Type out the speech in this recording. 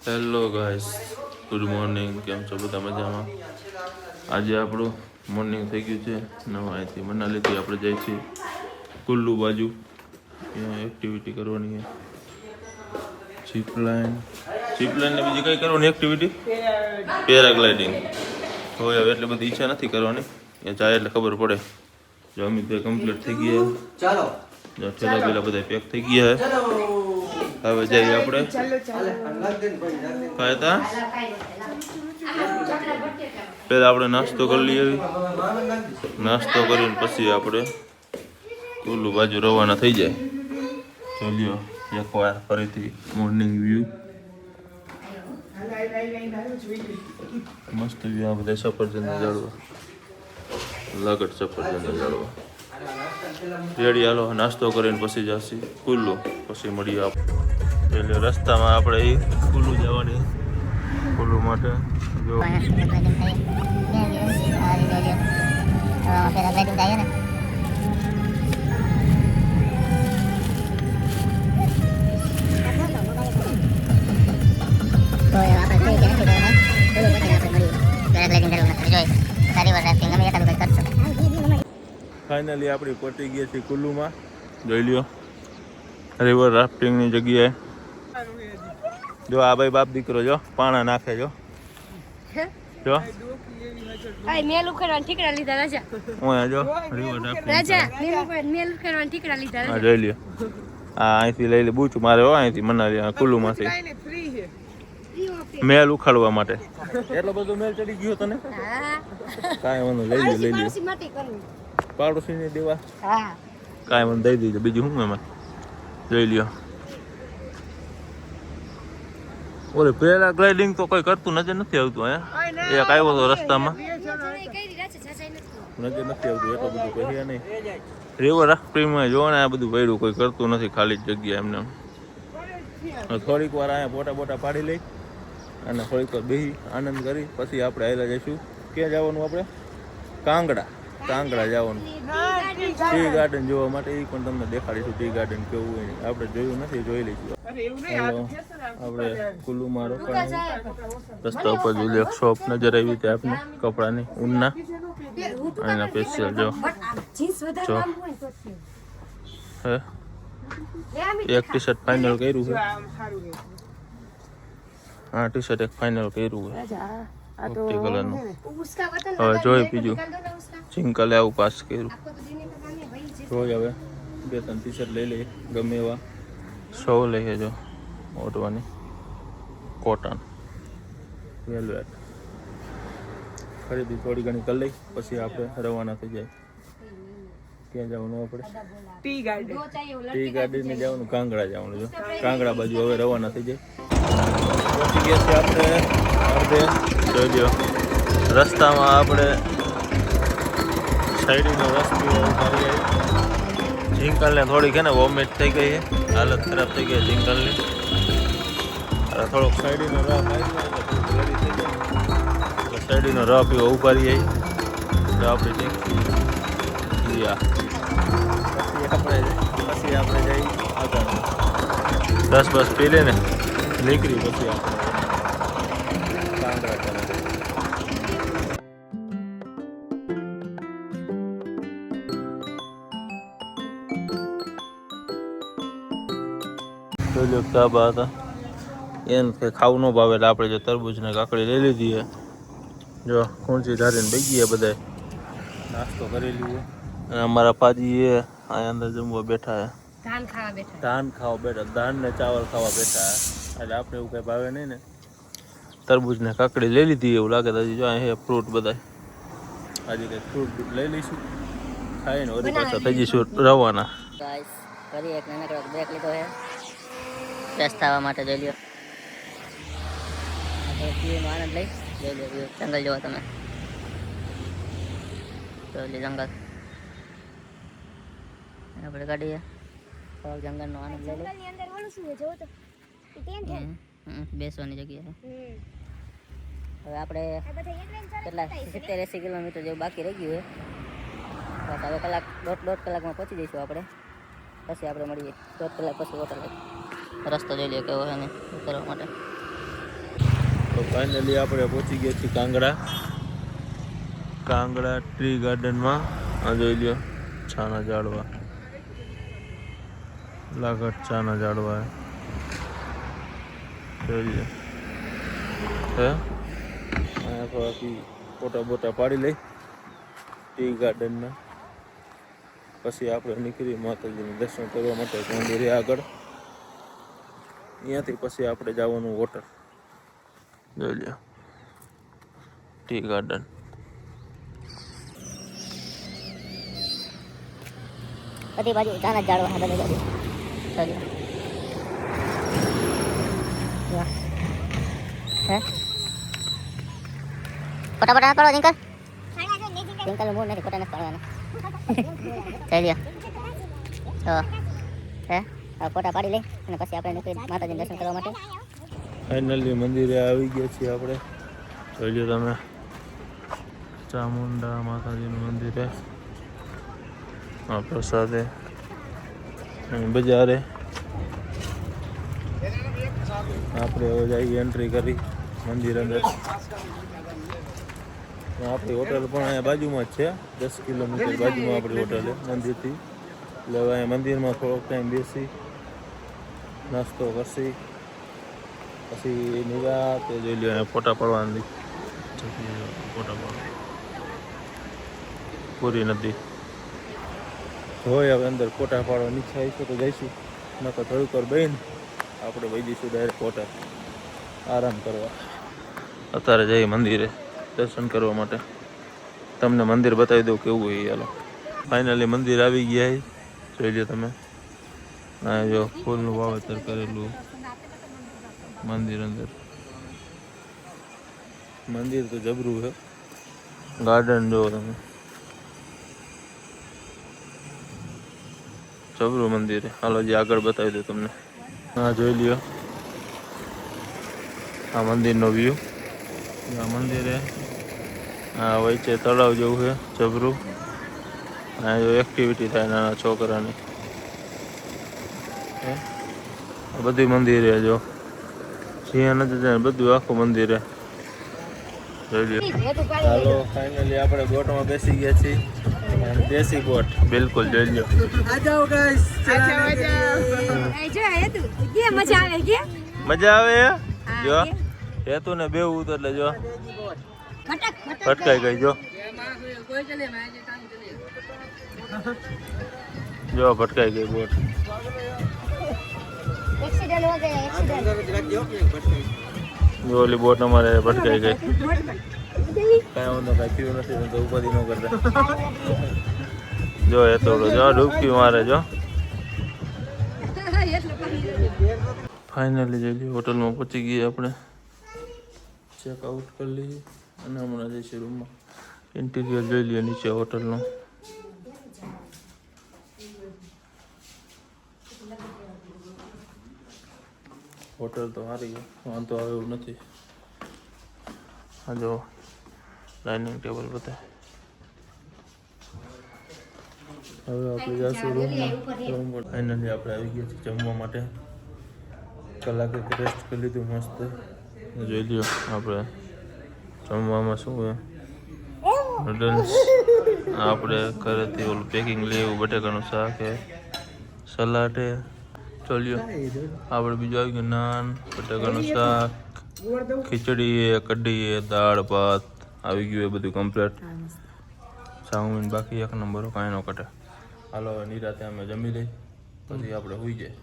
Hello guys, good morning. કેમ છો બધા મજામાં? આજે આપણું મોર્નિંગ થઈ ગયું છે. અહીંથી મનાલીથી આપણે જઈએ છીએ કુલ્લુ બાજુ. ત્યાં એક્ટિવિટી કરવાની છે. જીપલાઇન ને બીજી કઈ કરવાની એક્ટિવિટી? પેરાગ્લાઇડિંગ. હવે એટલી બધી ઈચ્છા નથી કરવાની. ત્યાં જાય એટલે ખબર પડે. જો અમિતભાઈ કમ્પ્લીટ થઈ ગયા. ચાલો જો ઠેલા પેલા બધા પેક થઈ ગયા છે. હવે જઈએ આપણે. પેલા આપણે નાસ્તો કરી લઈએ. નાસ્તો કરીને પછી આપણે કુલ્લુ બાજુ રવાના થઈ જાય. ચાલ્યો એકવાર ફરીથી મોર્નિંગ વ્યૂ. મસ્ત વ્યૂ. આ બધા સફરજન ઝાડવા, લાગડ સફરજન ઝાડવા. રેડી, હાલો નાસ્તો કરીને પછી જશે કુલ્લુ. પછી મળીએ આપણે રસ્તામાં. આપણે એ કુલ્લુ જવાની. કુલ્લુ માટે જો ફાઇનલી આપણે પહોંચી ગયા છીએ કુલ્લુમાં. જોઈ લ્યો રિવર રાફ્ટિંગની જગ્યાએ. જો આ ભાઈ બાપ દીકરો જો પાણા નાખે. જો જો મેલ ઉખેડવાના ઠીકરા લીધા રાજા. ઓય જો રિવર રાફ્ટિંગ રાજા મેલ ઉખેડવાના ઠીકરા લીધા રાજા. જોઈ લ્યો. આ અહીંથી લઈ લે બૂચ મારે. અહીંથી મનાલી કુલ્લુમાંથી મેલ ઉખાડવા માટે. એટલો બધો મેલ ચડી ગયો તને? કાંઈ વાંધો, લઈ લ્યો. પાડોશીને દેવા? કાંઈ વાંધો, દઈ દીધો. બીજું શું એમાં? જોઈ લ્યો. ઓલે પેરાગ્લાઇડિંગ તો કોઈ કરતું નજર નથી આવતું. અહીંયા એક આવ્યો તો રસ્તામાં, નજર નથી આવતું. એટલું બધું કહીએ નહીં. રિવર રાફ્ટિંગમાં જો ને આ બધું પડ્યું, કોઈ કરતું નથી. ખાલી જગ્યા એમને. થોડીક વાર અહીંયા ફોટા પાડી લઈ અને થોડીક વાર બેસી આનંદ કરી પછી આપણે આવેલા જઈશું. ક્યાં જવાનું આપણે? કાંગડા જવાનું. ટી ગાર્ડન જોવા માટે. એ પણ તમને દેખાડીશું ટી ગાર્ડન કેવું હોય. આપણે જોયું નથી, જોઈ લઈશું. આપણે કુલ્લુમાં રોકાણ રસ્તા ઉપર જોઈ એક શોપ નજર આવી હતી આપણે કપડાની, ઊનના. એના સ્પેશિયલ જો હે એક ટી શર્ટ ફાઇનલ કર્યું છે. હા, ટી શર્ટ એક ફાઇનલ કર્યું છે ઓપ્ટી કલરનું. હવે જોઈ બીજું ચિંકલે આવું પાસ કર્યું. જોઈ હવે 2-3 ટી શર્ટ લઈ લઈએ ગમે એવા. 100 લઈએ જો ઓઢવાની. કોટન વેલ્વેટ ખરીદી થોડી ઘણી કરી લઈ પછી આપણે રવાના થઈ જાય. ક્યાં જવાનું આપણે? ટી ગાર્ડન ને જવાનું. કાંગડા જવાનું. જો કાંગડા બાજુ હવે રવાના થઈ જાય. પહોંચી ગયા છીએ આપણે અડધે. જોઈ લો રસ્તામાં આપણે સાઈડનો રસ્તો ઉતારી જાય. જિંકલને થોડીક છે ને વોમિટ થઈ ગઈ છે, હાલત ખરાબ થઈ ગઈ જિંકલની. થોડોક સાઈડનો રાહ આવી જાય રેડી થઈ જાય. સાઈડનો રાહ પીવા ઉભા રહી જાય તો આપણે પછી આપણે જઈ આગળ 10 બસ પી લે ને નીકળી પછી આપણે કાંગડા ચાલે. ધાબા હતા એને કંઈ ખાવું ન ભાવે એટલે આપણે જો તરબૂચ ને કાકડી લઈ લીધી છે. જો ખૂંચી ધારીને બેસી ગયા બધા, નાસ્તો કરી લઈએ. અને અમારા પાજી એ અહીંયા અંદર જમવા બેઠા છે. ધાન ખાવા બેઠા. ધાન ને ચાવલ ખાવા બેઠા. એટલે આપણે એવું કઈ ભાવે નહીં ને. તરબૂચ ને કાકડી લઈ લીધી એવું લાગે તો. હજી જો અહીંયા ફ્રૂટ બધા. આજે કંઈક ફ્રૂટ લઈ લઈશું, ખાઈને વળી પાછા થઈ જઈશું રવાના. ફરી એક નાનકડો બ્રેક લીધો છે ફ્રેશ થવા માટે. જોઈ લ્યો આનંદ લઈ. જોઈ લો જંગલ જોવો તમે. જોઈ લો જંગલ. આપણે ગાડીએ જંગલનો આનંદ લઈ લે. બેસવાની જગ્યા છે. હવે આપણે કેટલા 70-80 કિલોમીટર જેવું બાકી રહી ગયું છે. હવે કલાક દોઢ કલાકમાં પહોંચી જઈશું આપણે. પછી આપણે મળીએ 1.5 કલાક પછી હોટલ. રસ્તો જોઈ લઈએ કેવો છે ને ઉતરવા માટે. તો ફાઇનલી આપણે પહોંચી ગયા છીએ કાંગડા ટ્રી ગાર્ડનમાં. આ જોઈ લ્યો છાના ઝાડવા, લાગત છાના ઝાડવા જોઈ લ્યો. હે અહીંયા થોડાથી ફોટા બોટા પાડી લઈ ટી ગાર્ડનના. પછી આપણે નીકળી માતાજીનું દર્શન કરવા માટે મંદિરે આગળ. અહીંયાથી પછી આપણે જવાનું વોટર જોઈ લો ટી ગાર્ડન. બધી બાજુ ચાના ઝાડવા છે, બધી બાજુ હે ફટાફટ ના પાડો જીંકલ. જીંકલ મૂળ નથી, ફોટા નથી પાડવાના. ચાલ લ્યો તો હે આ ફોટા પાડી લઈ અને પછી આપણે નીકળી માતાજીનું દર્શન કરવા માટે. ફાઇનલી મંદિરે આવી ગયા છીએ આપણે. જોઈ લો તમે ચામુંડા માતાજીનું મંદિરે. આ પ્રસાદે અને બજારે આપણે હવે જઈએ એન્ટ્રી કરી મંદિર અંદર. આપણી હોટલ પણ અહીંયા બાજુમાં જ છે, 10 કિલોમીટર બાજુમાં આપણી હોટલ છે મંદિરથી. એટલે હવે અહીંયા મંદિરમાં થોડોક ટાઈમ બેસી નાસ્તો કરશી, પછી નિરાતે જોઈ લો અહીંયા ફોટા પાડવાની ફોટા પાડવા પૂરી નદી હોય. હવે અંદર ફોટા પાડવાની ઈચ્છા હશે તો જઈશું, નકર થોડીક વાર બેન આપણે વહી જઈશું ડાયરેક્ટ હોટલ આરામ કરવા. અત્યારે જઈએ મંદિરે દર્શન કરવા માટે. તમને મંદિર બતાવી દઉં કેવું હોય. ચાલો ફાઇનલી મંદિર આવી ગયા, જોઈ લો તમે. આ જો ફૂલનું વાવેતર કરેલું મંદિર અંદર. મંદિર તો જબરું છે. ગાર્ડન જોવો તમે, જબરું મંદિર. હાલો જે આગળ બતાવી દઉં તમને. હા જોઈ લ્યો આ મંદિરનો વ્યૂ. આ મંદિરે આ વચ્ચે તળાવ જેવું છે જબરું. આ જો એક્ટિવિટી થાય નાના છોકરાની. આ બધી મંદિરે જો જ્યાં નથી જાય બધું આખું મંદિરે જોઈ લ્યો. હાલો ફાઇનલી આપણે બોટમાં બેસી ગયા છીએ. દેશી બોટ બિલકુલ જોઈ લ્યો. મજા આવે જો હેતું ને બેવું તો એટલે જો ફટકાઈ ગઈ જો જો ભટકાઈ ગઈ બોટ. જો ઓલી બોટ અમારે ભટકાઈ ગઈ. કાંઈ વાંધો કાંઈ થયું નથી તો ઉપાધિ ન કરતા. જો એ થોડો જો ડૂબકી મારે જો. ફાઇનલી જઈ લઈએ હોટલમાં પહોંચી ગઈએ આપણે. ચેકઆઉટ કરી લઈએ અને હમણાં જઈશું રૂમમાં. ઇન્ટિરિયર જોઈ લઈએ નીચે હોટલનું. હોટલ તો સારી છે, વાંધો આવે એવું નથી. આ જો ડાઇનિંગ ટેબલ બતાવે. હવે આપણે જઈશું રૂમમાં. ફાઇનલી આપણે આવી ગયા છીએ જમવા માટે. કલાકે રેસ્ટ કરી લીધું મસ્ત. જોઈ લ્યો આપણે જમવામાં શું છે નૂડલ્સ. આપણે ઘરેથી ઓલું પેકિંગ લઈએ એવું બટેકાનું શાક છે, સલાડ છે. ચાલ્યો આપણે બીજું આવી ગયું નાન, બટેકાનું શાક, ખીચડી છે, કઢી છે, દાળ ભાત આવી ગયું. એ બધું કમ્પ્લીટ. ચાઉમીન બાકી એક નંબર, કાંઈ ન કટે. હાલો હવે નિરાતે અમે જમી લઈ પછી આપણે સુઈ જાય.